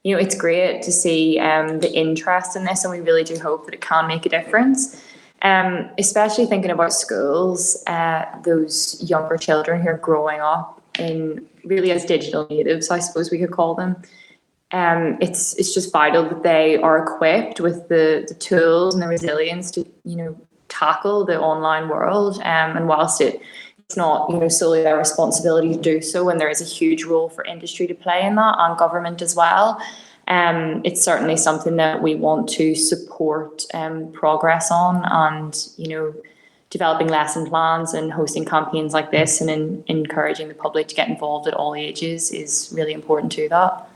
it's great to see the interest in this, and we really do hope that it can make a difference. Especially thinking about schools, those younger children who are growing up in really as digital natives, I suppose we could call them. It's just vital that they are equipped with the tools and the resilience to tackle the online world. And whilst it's not solely their responsibility to do so, and there is a huge role for industry to play in that, and government as well, it's certainly something that we want to support progress on, and developing lesson plans and hosting campaigns like this and encouraging the public to get involved at all ages is really important to that.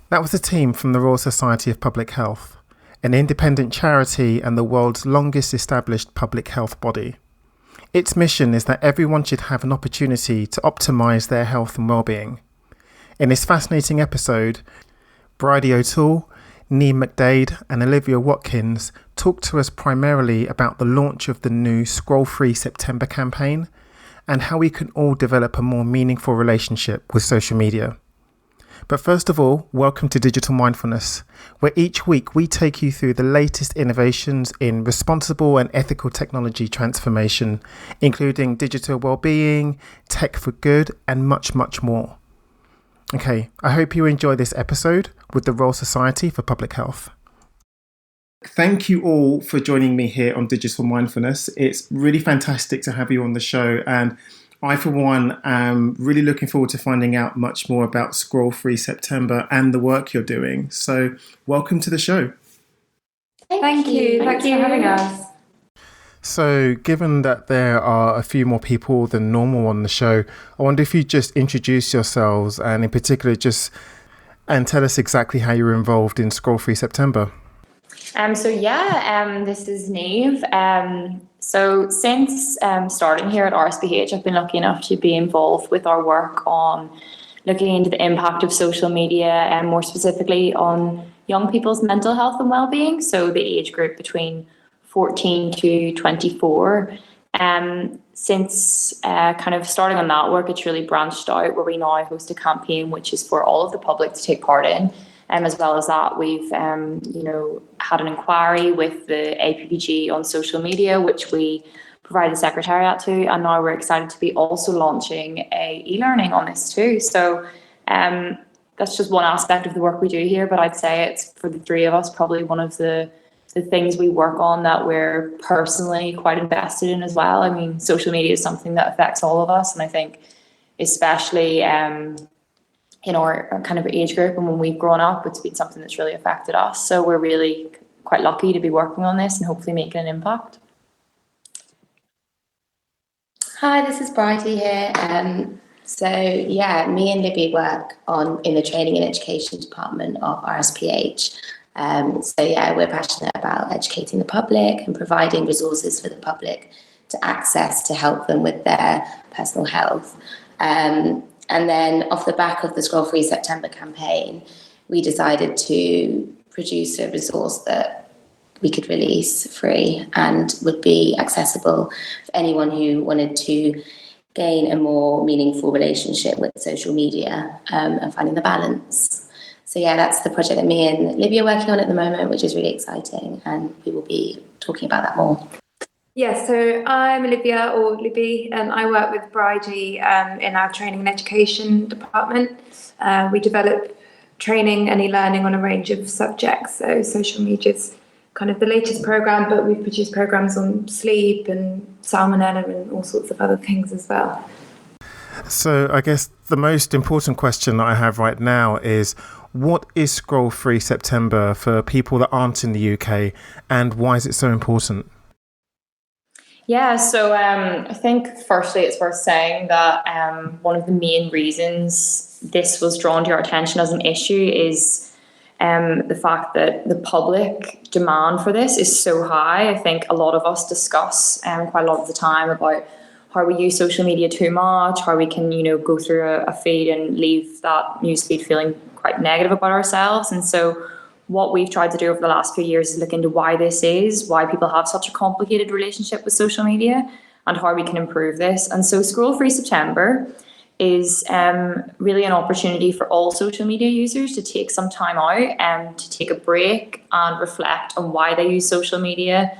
That was a team from the Royal Society of Public Health, an independent charity and the world's longest established public health body. Its mission is that everyone should have an opportunity to optimise their health and well-being. In this fascinating episode, Bridie O'Toole, Niamh McDade and Olivia Watkins talked to us primarily about the launch of the new Scroll Free September campaign and how we can all develop a more meaningful relationship with social media. But first of all, welcome to Digital Mindfulness, where each week we take you through the latest innovations in responsible and ethical technology transformation, including digital well-being, tech for good, and much, much more. Okay, I hope you enjoy this episode with the Royal Society for Public Health. Thank you all for joining me here on Digital Mindfulness. It's really fantastic to have you on the show, and I, for one, am really looking forward to finding out much more about Scroll Free September and the work you're doing. So welcome to the show. Thank you. Thanks for having us. So given that there are a few more people than normal on the show, I wonder if you just introduce yourselves and in particular and tell us exactly how you were involved in Scroll Free September. This is Niamh. So since starting here at RSPH, I've been lucky enough to be involved with our work on looking into the impact of social media and more specifically on young people's mental health and well-being, so the age group between 14 to 24. Since kind of starting on that work, it's really branched out where we now host a campaign which is for all of the public to take part in. As well as that, we've had an inquiry with the APPG on social media, which we provide the secretariat to, and now we're excited to be also launching a e-learning on this too. So that's just one aspect of the work we do here, but I'd say it's, for the three of us, probably one of the things we work on that we're personally quite invested in as well. I mean, social media is something that affects all of us, and I think especially in our kind of age group and when we've grown up, it's been something that's really affected us. So we're really quite lucky to be working on this and hopefully making an impact. Hi, this is Bridie here. Me and Libby work in the training and education department of RSPH. We're passionate about educating the public and providing resources for the public to access to help them with their personal health. And then off the back of the Scroll Free September campaign, we decided to produce a resource that we could release free and would be accessible for anyone who wanted to gain a more meaningful relationship with social media and finding the balance. So that's the project that me and Libby are working on at the moment, which is really exciting, and we will be talking about that more. Yeah, so I'm Olivia, or Libby, and I work with Bridie in our training and education department. We develop training and e-learning on a range of subjects. So social media is kind of the latest program, but we've produced programs on sleep and salmonella and all sorts of other things as well. So I guess the most important question that I have right now is, what is Scroll Free September for people that aren't in the UK, and why is it so important? Yeah, so I think firstly it's worth saying that one of the main reasons this was drawn to our attention as an issue is the fact that the public demand for this is so high. I think a lot of us discuss quite a lot of the time about how we use social media too much, how we can, go through a feed and leave that news feed feeling quite negative about ourselves. And so what we've tried to do over the last few years is look into why this is, why people have such a complicated relationship with social media, and how we can improve this. And so Scroll Free September is really an opportunity for all social media users to take some time out and to take a break and reflect on why they use social media,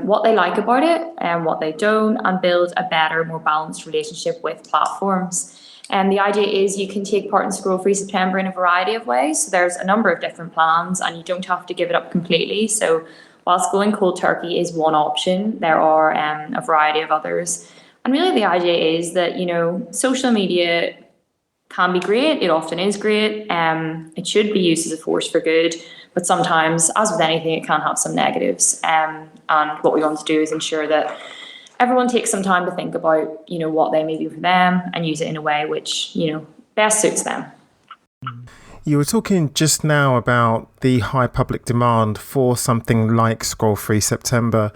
what they like about it and what they don't, and build a better, more balanced relationship with platforms. And the idea is you can take part in Scroll Free September in a variety of ways. So there's a number of different plans and you don't have to give it up completely. So whilst going cold turkey is one option, there are a variety of others. And really the idea is that, social media can be great. It often is great. It should be used as a force for good. But sometimes, as with anything, it can have some negatives. And what we want to do is ensure that everyone takes some time to think about, what they may do for them and use it in a way which, best suits them. You were talking just now about the high public demand for something like Scroll Free September.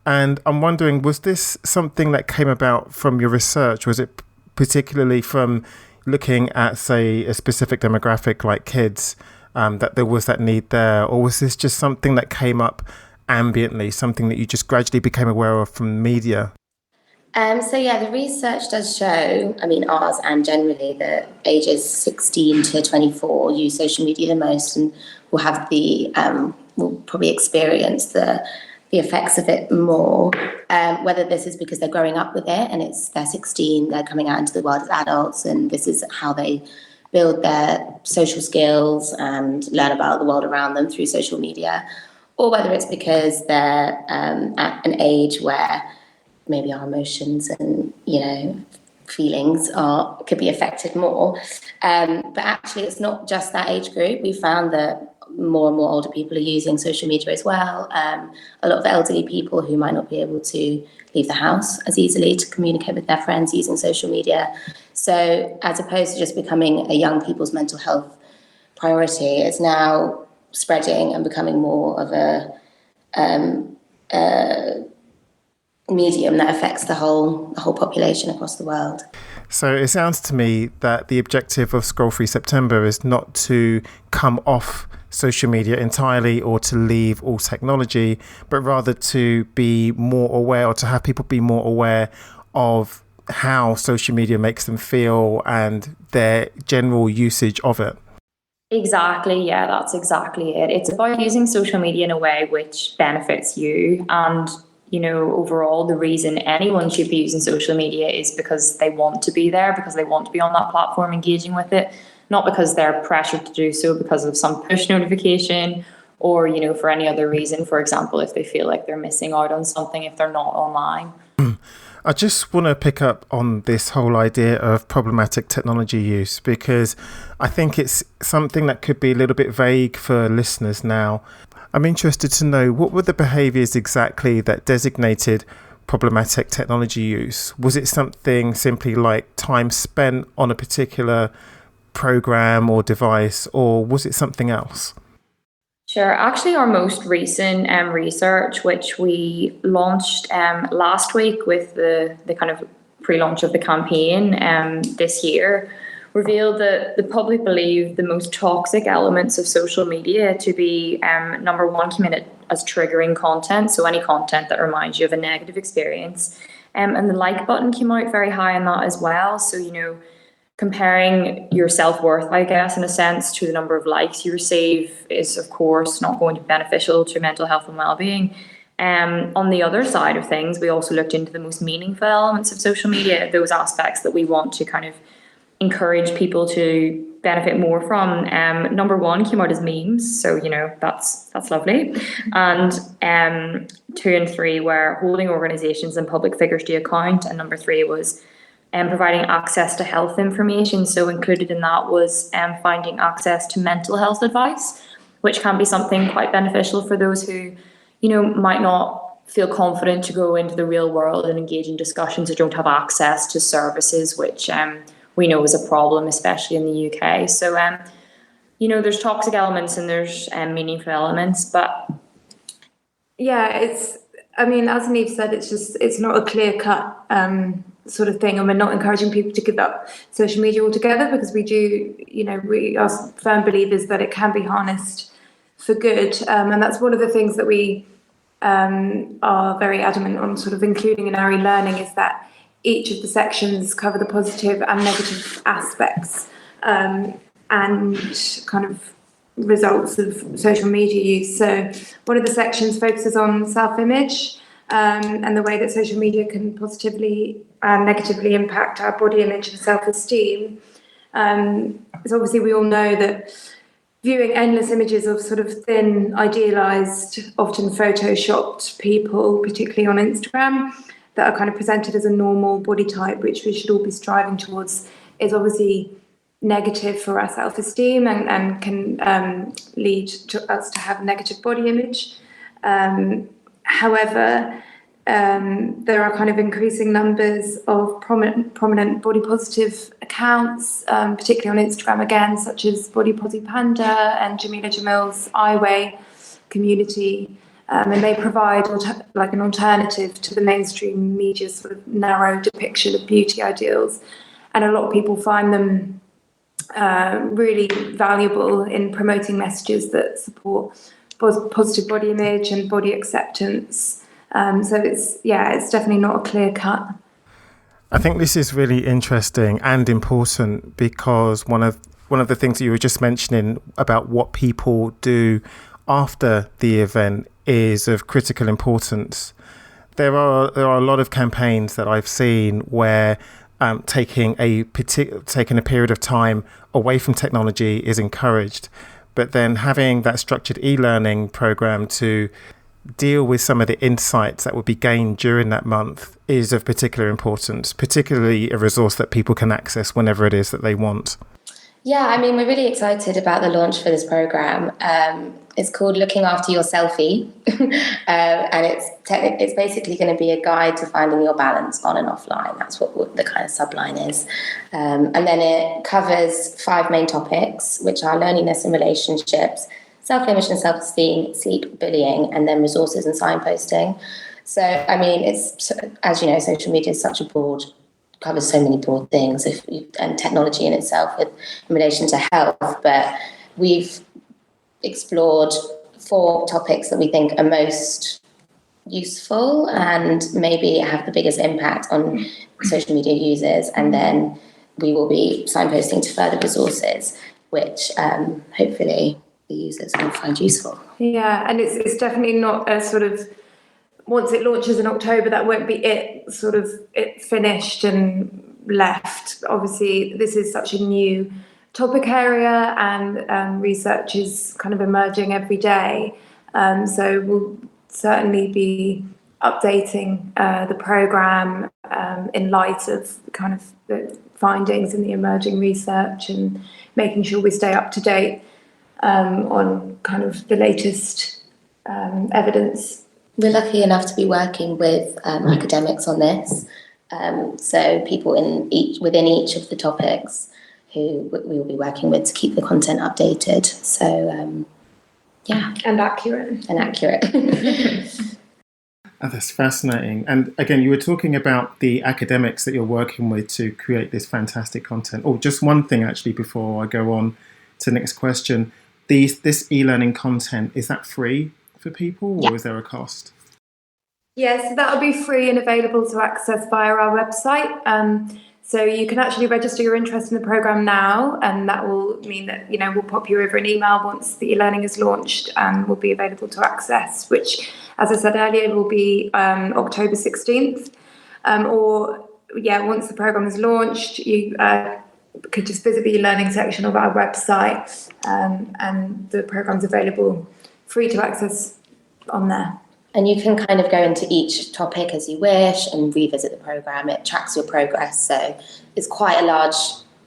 And I'm wondering, was this something that came about from your research? Was it particularly from looking at, say, a specific demographic like kids, that there was that need there? Or was this just something that came up ambiently, something that you just gradually became aware of from media? The research does show, ours and generally, that ages 16 to 24 use social media the most and will have will probably experience the effects of it more, whether this is because they're growing up with it and they're 16, they're coming out into the world as adults, and this is how they build their social skills and learn about the world around them through social media, or whether it's because they're at an age where maybe our emotions and, feelings could be affected more. But actually, it's not just that age group. We found that more and more older people are using social media as well. A lot of elderly people who might not be able to leave the house as easily to communicate with their friends using social media. So as opposed to just becoming a young people's mental health priority, it's now spreading and becoming more of a medium that affects the whole population across the world. So it sounds to me that the objective of Scroll Free September is not to come off social media entirely or to leave all technology, but rather to be more aware, or to have people be more aware of how social media makes them feel and their general usage of it. Exactly. Yeah, that's exactly it. It's about using social media in a way which benefits you. And, overall, the reason anyone should be using social media is because they want to be there, because they want to be on that platform engaging with it, not because they're pressured to do so because of some push notification or, for any other reason. For example, if they feel like they're missing out on something if they're not online. I just want to pick up on this whole idea of problematic technology use, because I think it's something that could be a little bit vague for listeners now. I'm interested to know, what were the behaviours exactly that designated problematic technology use? Was it something simply like time spent on a particular program or device, or was it something else? Sure. Actually, our most recent research, which we launched last week with the kind of pre-launch of the campaign this year, revealed that the public believe the most toxic elements of social media to be, number one, came in as triggering content. So any content that reminds you of a negative experience. And the like button came out very high on that as well. So, comparing your self-worth, I guess, in a sense, to the number of likes you receive is, of course, not going to be beneficial to mental health and well-being. On the other side of things, we also looked into the most meaningful elements of social media, those aspects that we want to kind of encourage people to benefit more from. Number one came out as memes, so that's lovely. And 2 and 3 were holding organisations and public figures to account, and number 3 was providing access to health information. So included in that was finding access to mental health advice, which can be something quite beneficial for those who, might not feel confident to go into the real world and engage in discussions or don't have access to services, which we know is a problem, especially in the UK. So, there's toxic elements and there's meaningful elements, but yeah, as Niamh said, it's not a clear-cut sort of thing, and we're not encouraging people to give up social media altogether, because we are firm believers that it can be harnessed for good, and that's one of the things that we are very adamant on sort of including in our e-learning, is that each of the sections cover the positive and negative aspects and kind of results of social media use. So one of the sections focuses on self-image and the way that social media can positively and negatively impact our body image and self-esteem. So obviously we all know that viewing endless images of sort of thin, idealised, often photoshopped people, particularly on Instagram, that are kind of presented as a normal body type, which we should all be striving towards, is obviously negative for our self-esteem and can lead to us to have a negative body image. However, there are kind of increasing numbers of prominent body positive accounts, particularly on Instagram again, such as Body Posy Panda and Jamila Jamil's Eyeweigh community. And they provide like an alternative to the mainstream media's sort of narrow depiction of beauty ideals. And a lot of people find them really valuable in promoting messages that support positive body image and body acceptance. So it's definitely not a clear cut. I think this is really interesting and important because one of the things that you were just mentioning about what people do after the event is of critical importance. There are a lot of campaigns that I've seen where taking a period of time away from technology is encouraged, but then having that structured e-learning program to deal with some of the insights that would be gained during that month is of particular importance, particularly a resource that people can access whenever it is that they want. Yeah, I mean, we're really excited about the launch for this program. It's called Looking After Your Selfie, and it's basically going to be a guide to finding your balance on and offline. That's what the kind of subline is. And then it covers 5 main topics, which are loneliness and relationships, self-image and self-esteem, sleep, bullying, and then resources and signposting. So, I mean, it's, as you know, social media is covers so many broad things, and technology in itself in relation to health. But we've explored 4 topics that we think are most useful and maybe have the biggest impact on social media users. And then we will be signposting to further resources, which hopefully the users will find useful. Yeah, and it's definitely not a sort of, once it launches in October, that won't be it finished and left. Obviously, this is such a new topic area and research is kind of emerging every day. So we'll certainly be updating the programme in light of kind of the findings in the emerging research and making sure we stay up to date on kind of the latest evidence. We're lucky enough to be working with academics on this. So people within each of the topics who we will be working with to keep the content updated. So, yeah. And accurate. Oh, that's fascinating. And again, you were talking about the academics that you're working with to create this fantastic content. Oh, just one thing actually before I go on to the next question. This e-learning content, is that free for people or is there a cost? Yes, that will be free and available to access via our website. So you can actually register your interest in the programme now, and that will mean that, we'll pop you over an email once the e-learning is launched and will be available to access, which, as I said earlier, will be October 16th. Once the programme is launched, you could just visit the e-learning section of our website, and the programme's available free to access on there. And you can kind of go into each topic as you wish and revisit the programme. It tracks your progress. So it's quite a large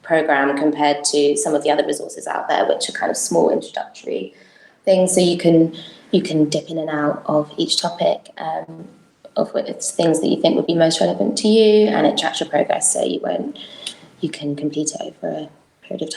programme compared to some of the other resources out there, which are kind of small introductory things. So you can dip in and out of each topic, of it's things that you think would be most relevant to you, and it tracks your progress so you can complete it over a period of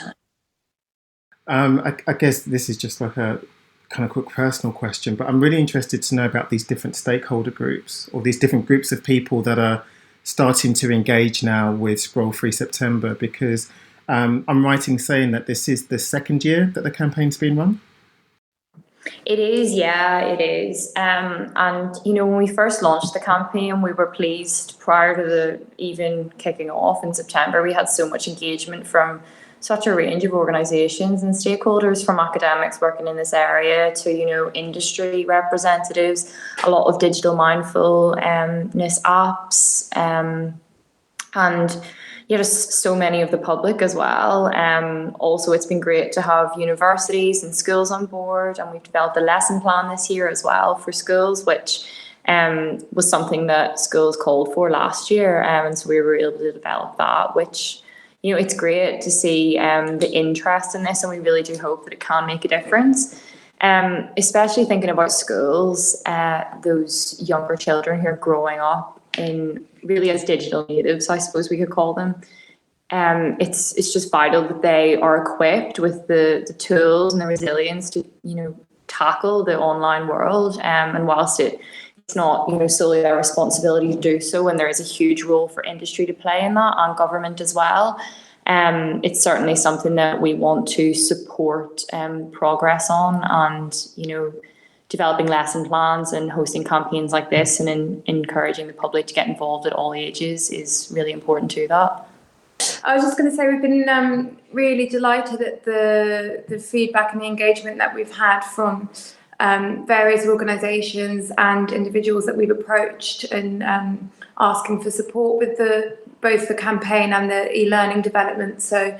time. I guess this is just like a kind of quick personal question, but I'm really interested to know about these different stakeholder groups or these different groups of people that are starting to engage now with Scroll Free September, because I'm right in saying that this is the second year that the campaign's been run? It is, yeah, it is. And when we first launched the campaign, we were pleased prior to the even kicking off in September. We had so much engagement from such a range of organisations and stakeholders, from academics working in this area to industry representatives, a lot of digital mindfulness apps, and just so many of the public as well. Also, it's been great to have universities and schools on board, and we've developed a lesson plan this year as well for schools, which was something that schools called for last year, and so we were able to develop that, which it's great to see the interest in this, and we really do hope that it can make a difference. Especially thinking about schools, those younger children who are growing up in really as digital natives, I suppose we could call them. It's just vital that they are equipped with the tools and the resilience to tackle the online world. And whilst it's not solely their responsibility to do so, and there is a huge role for industry to play in that, and government as well, it's certainly something that we want to support progress on, and developing lesson plans and hosting campaigns like this and encouraging the public to get involved at all ages is really important to that. I was just going to say we've been really delighted at the feedback and the engagement that we've had from various organisations and individuals that we've approached, and asking for support with both the campaign and the e-learning development. So,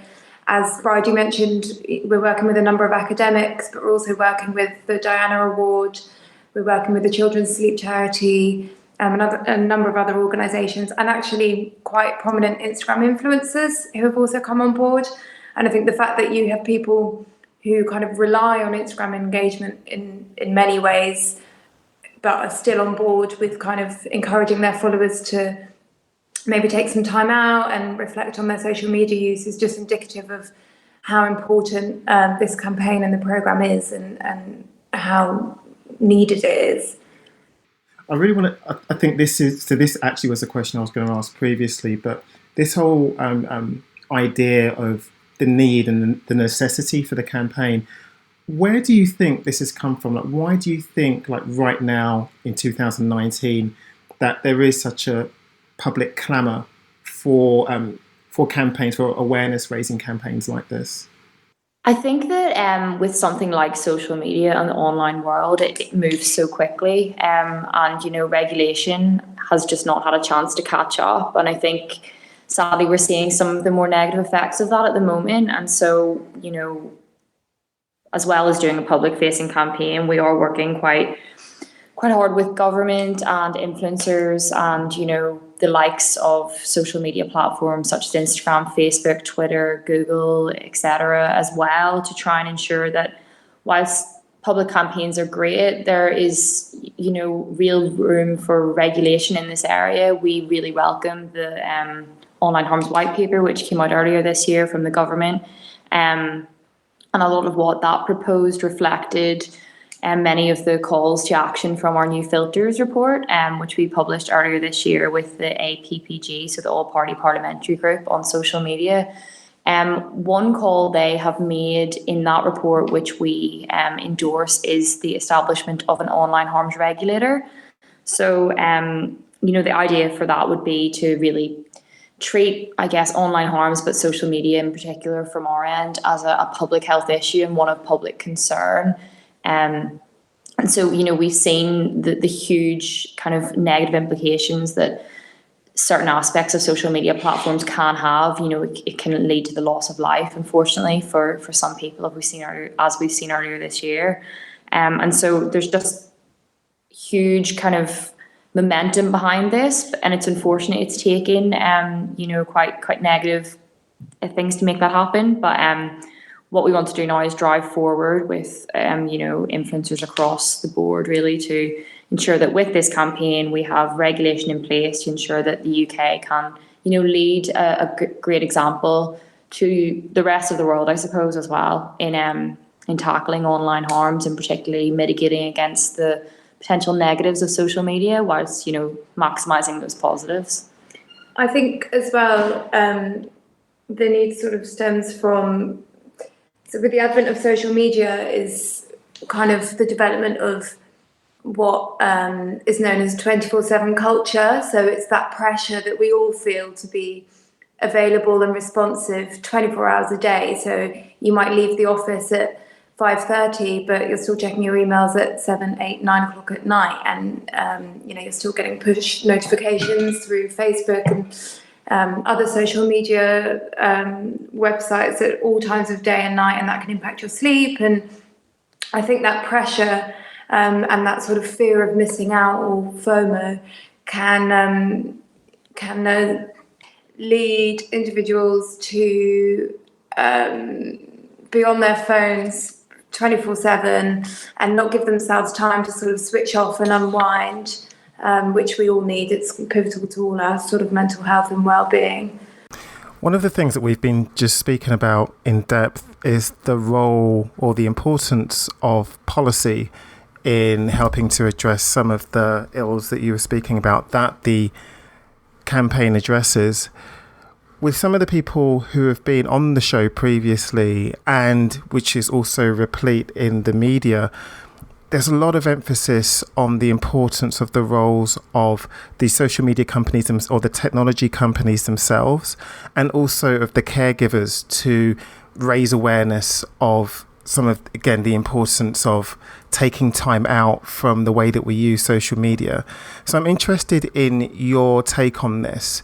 as Bridie mentioned, we're working with a number of academics, but we're also working with the Diana Award. We're working with the Children's Sleep Charity, and a number of other organisations, and actually quite prominent Instagram influencers who have also come on board. And I think the fact that you have people who kind of rely on Instagram engagement in many ways, but are still on board with kind of encouraging their followers to maybe take some time out and reflect on their social media use, is just indicative of how important this campaign and the programme is, and how needed it is. I really want to, I think this actually was a question I was going to ask previously, but this whole idea of the need and the necessity for the campaign, where do you think this has come from? Like, why do you think, like right now in 2019, that there is such a public clamour for campaigns, for awareness raising campaigns like this? I think that with something like social media and the online world, it moves so quickly, and regulation has just not had a chance to catch up. And I think sadly we're seeing some of the more negative effects of that at the moment. And so as well as doing a public facing campaign, we are working quite hard with government and influencers and the likes of social media platforms such as Instagram, Facebook, Twitter, Google, etc. as well, to try and ensure that whilst public campaigns are great, there is real room for regulation in this area. We really welcome the online harms white paper, which came out earlier this year from the government, and a lot of what that proposed reflected many of the calls to action from our new filters report, which we published earlier this year with the APPG, so the All Party Parliamentary Group on social media. One call they have made in that report, which we endorse, is the establishment of an online harms regulator. So, the idea for that would be to really treat, I guess, online harms, but social media in particular from our end, as a public health issue and one of public concern. And so, we've seen the huge kind of negative implications that certain aspects of social media platforms can have. It can lead to the loss of life, unfortunately, for some people, as we've seen earlier this year. And so there's just huge kind of momentum behind this, and it's unfortunate it's taken quite negative things to make that happen. But what we want to do now is drive forward with influencers across the board, really, to ensure that with this campaign we have regulation in place to ensure that the UK can lead a great example to the rest of the world, I suppose, as well, in tackling online harms and particularly mitigating against the potential negatives of social media whilst maximising those positives. I think as well the need sort of stems from, so with the advent of social media, is kind of the development of what is known as 24/7 culture. So it's that pressure that we all feel to be available and responsive 24 hours a day. So you might leave the office at 5:30, but you're still checking your emails at 7, 8, 9 o'clock at night, and you're still getting push notifications through Facebook and other social media websites at all times of day and night, and that can impact your sleep. And I think that pressure and that sort of fear of missing out, or FOMO, can lead individuals to be on their phones 24/7 and not give themselves time to sort of switch off and unwind, which we all need. It's pivotal to all our sort of mental health and well-being. One of the things that we've been just speaking about in depth is the role or the importance of policy in helping to address some of the ills that you were speaking about, that the campaign addresses. With some of the people who have been on the show previously, and which is also replete in the media, there's a lot of emphasis on the importance of the roles of the social media companies or the technology companies themselves, and also of the caregivers, to raise awareness of some of, again, the importance of taking time out from the way that we use social media. So I'm interested in your take on this.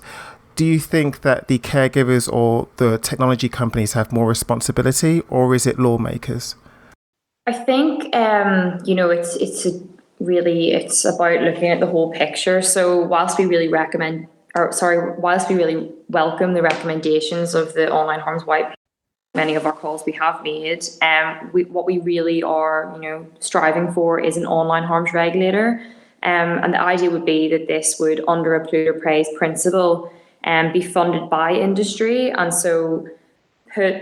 Do you think that the caregivers or the technology companies have more responsibility, or is it lawmakers? I think it's about looking at the whole picture. So whilst we really welcome the recommendations of the Online Harms White Paper, many of our calls we have made, what we really are, striving for is an online harms regulator. And the idea would be that this would, under a polluter pays principle, be funded by industry, and so put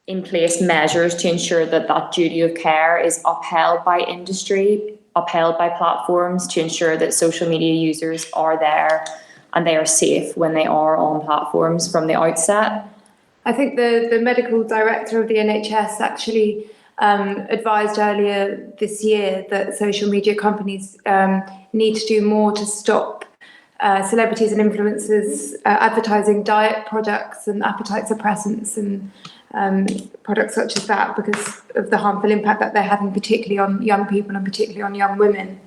in place measures to ensure that that duty of care is upheld by industry, upheld by platforms, to ensure that social media users are there and they are safe when they are on platforms from the outset. I think the medical director of the NHS actually advised earlier this year that social media companies need to do more to stop celebrities and influencers advertising diet products and appetite suppressants and products such as that, because of the harmful impact that they're having, particularly on young people and particularly on young women.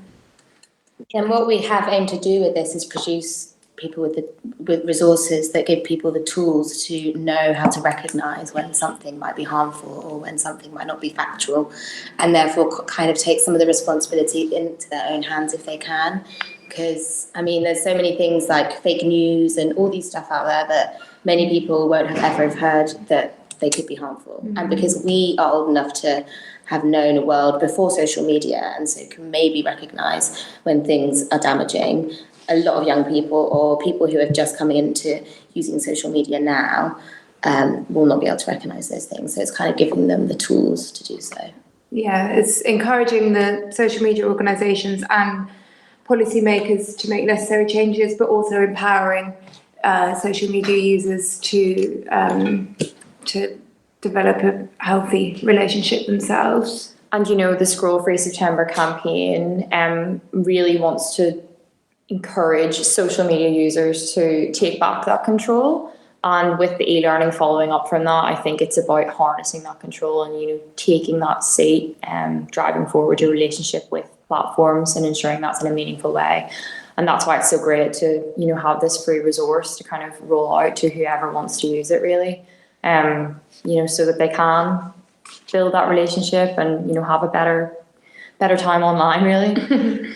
And what we have aimed to do with this is produce people with resources that give people the tools to know how to recognise when something might be harmful or when something might not be factual, and therefore kind of take some of the responsibility into their own hands if they can. Because, there's so many things like fake news and all these stuff out there that many people won't have ever heard that they could be harmful. Mm-hmm. And because we are old enough to have known a world before social media, and so can maybe recognise when things are damaging, a lot of young people or people who are just coming into using social media now will not be able to recognise those things. So it's kind of giving them the tools to do so. Yeah, it's encouraging the social media organisations and policymakers to make necessary changes, but also empowering social media users to develop a healthy relationship themselves. And the Scroll Free September campaign really wants to encourage social media users to take back that control. And with the e-learning following up from that, I think it's about harnessing that control and taking that seat and driving forward your relationship with platforms and ensuring that's in a meaningful way. And that's why it's so great to have this free resource to kind of roll out to whoever wants to use it, really, so that they can build that relationship and have a better time online, really.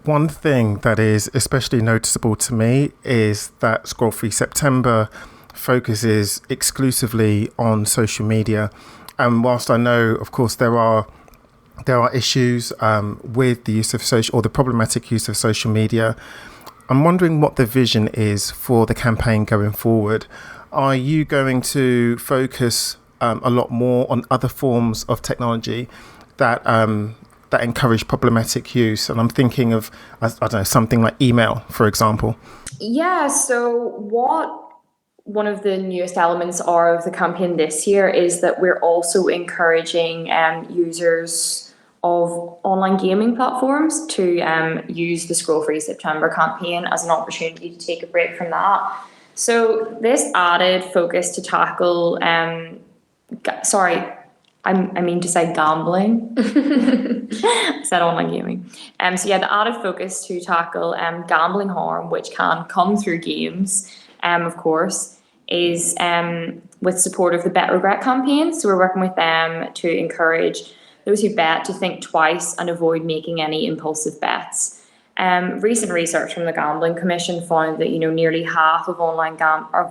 One thing that is especially noticeable to me is that Scroll Free September focuses exclusively on social media. And whilst I know, of course, there are issues with the use of social, or the problematic use of social media, I'm wondering what the vision is for the campaign going forward. Are you going to focus a lot more on other forms of technology that encourage problematic use? And I'm thinking of, I don't know, something like email, for example. Yeah, so one of the newest elements of the campaign this year is that we're also encouraging users of online gaming platforms to use the Scroll Free September campaign as an opportunity to take a break from that. So this added focus to tackle, I mean to say gambling. I said online gaming. So yeah, the added focus to tackle gambling harm, which can come through games, of course, is with support of the Bet Regret campaign. So we're working with them to encourage those who bet to think twice and avoid making any impulsive bets. Recent research from the Gambling Commission found that nearly half of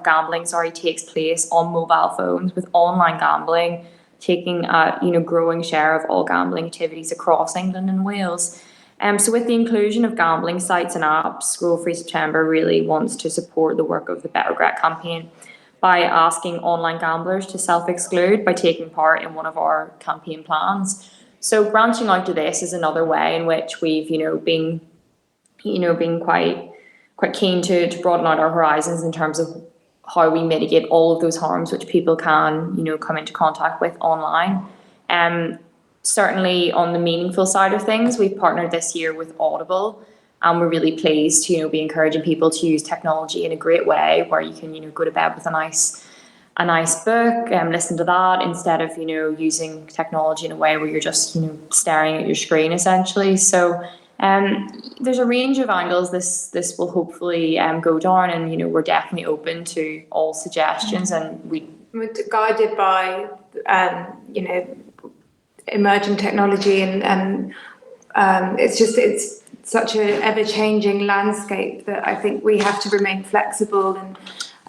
gambling takes place on mobile phones, with online gambling taking a growing share of all gambling activities across England and Wales. So with the inclusion of gambling sites and apps, Scroll Free September really wants to support the work of the Bet Regret campaign by asking online gamblers to self-exclude by taking part in one of our campaign plans. So branching out to this is another way in which we've been quite keen to broaden out our horizons in terms of how we mitigate all of those harms which people can come into contact with online. Certainly on the meaningful side of things, we've partnered this year with Audible, and we're really pleased to be encouraging people to use technology in a great way where you can go to bed with a nice book and listen to that instead of using technology in a way where you're just staring at your screen essentially. So there's a range of angles this will hopefully go down, and we're definitely open to all suggestions, and we're guided by emerging technology and it's such an ever-changing landscape that I think we have to remain flexible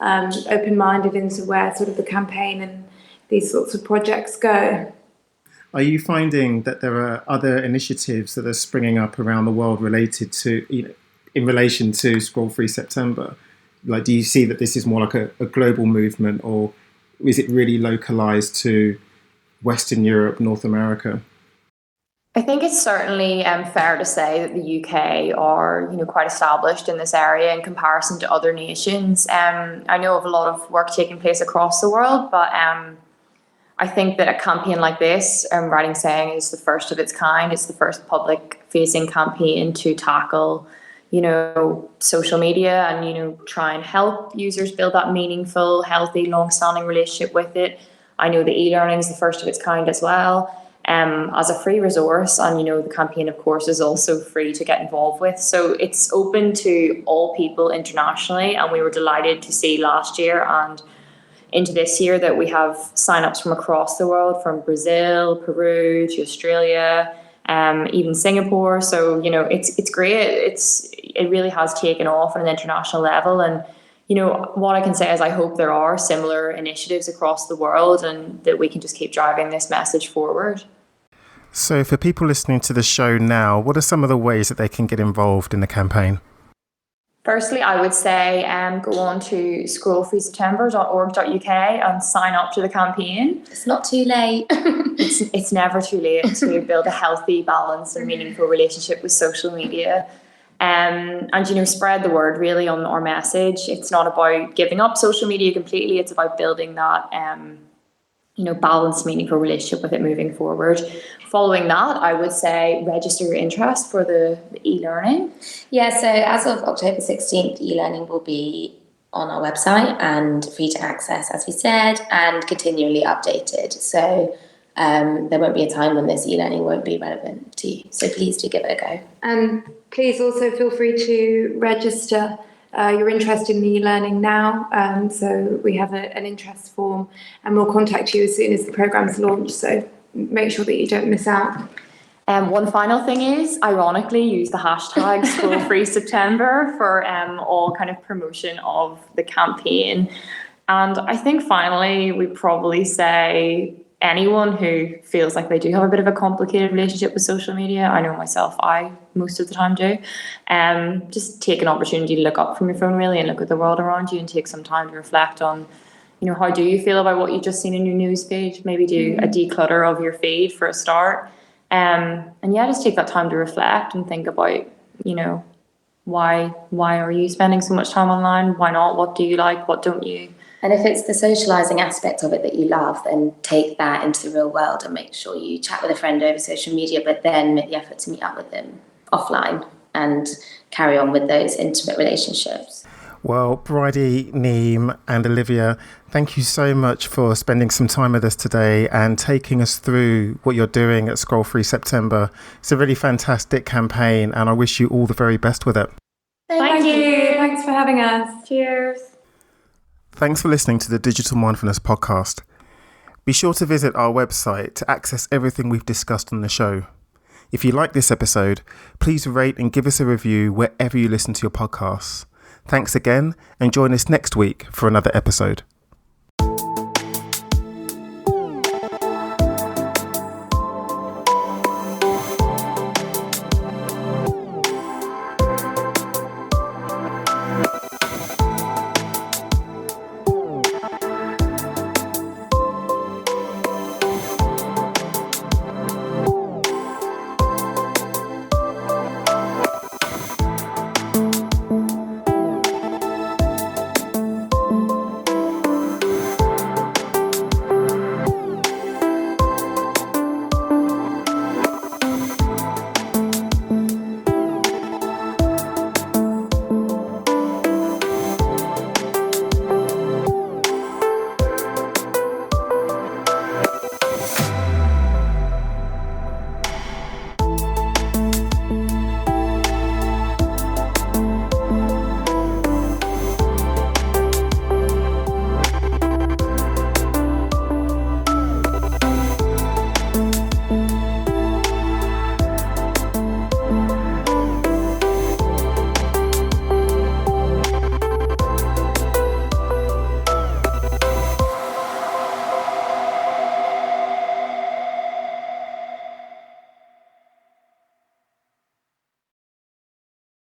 and open-minded into where sort of the campaign and these sorts of projects go. Are you finding that there are other initiatives that are springing up around the world related to, in relation to Scroll Free September? Like, do you see that this is more like a global movement, or is it really localized to Western Europe, North America? I think it's certainly fair to say that the UK are, quite established in this area in comparison to other nations. I know of a lot of work taking place across the world, but I think that a campaign like this, Writing Saying, is the first of its kind. It's the first public-facing campaign to tackle, social media and, try and help users build that meaningful, healthy, long-standing relationship with it. I know the e-learning is the first of its kind as well. As a free resource, and the campaign of course is also free to get involved with, so it's open to all people internationally, and we were delighted to see last year and into this year that we have sign-ups from across the world, from Brazil, Peru to Australia, even Singapore. So it's great. It really has taken off on an international level, and what I can say is I hope there are similar initiatives across the world, and that we can just keep driving this message forward. So for people listening to the show now, what are some of the ways that they can get involved in the campaign? Firstly, I would say go on to scrollfreeseptember.org.uk and sign up to the campaign. It's not too late. It's never too late to build a healthy, balanced and meaningful relationship with social media. And spread the word really on our message. It's not about giving up social media completely. It's about building that balanced, meaningful relationship with it moving forward. Following that, I would say register your interest for the e-learning. Yeah, so as of October 16th, e-learning will be on our website and free to access, as we said, and continually updated. So there won't be a time when this e-learning won't be relevant to you. So please do give it a go. And please also feel free to register your interest in the e-learning now. So we have an interest form, and we'll contact you as soon as the program's launched. So make sure that you don't miss out. One final thing is, ironically, use the hashtag ScrollFreeSeptember for all kind of promotion of the campaign. And I think finally, we probably say anyone who feels like they do have a bit of a complicated relationship with social media, I know myself, I most of the time do, just take an opportunity to look up from your phone really and look at the world around you and take some time to reflect on, how do you feel about what you've just seen in your news feed? Maybe do a declutter of your feed for a start. And yeah, just take that time to reflect and think about, why are you spending so much time online? Why not? What do you like? What don't you? And if it's the socialising aspect of it that you love, then take that into the real world and make sure you chat with a friend over social media, but then make the effort to meet up with them offline and carry on with those intimate relationships. Well, Bridie, Neem and Olivia, thank you so much for spending some time with us today and taking us through what you're doing at Scroll Free September. It's a really fantastic campaign and I wish you all the very best with it. Thank you. Thanks for having us. Cheers. Thanks for listening to the Digital Mindfulness Podcast. Be sure to visit our website to access everything we've discussed on the show. If you like this episode, please rate and give us a review wherever you listen to your podcasts. Thanks again and join us next week for another episode.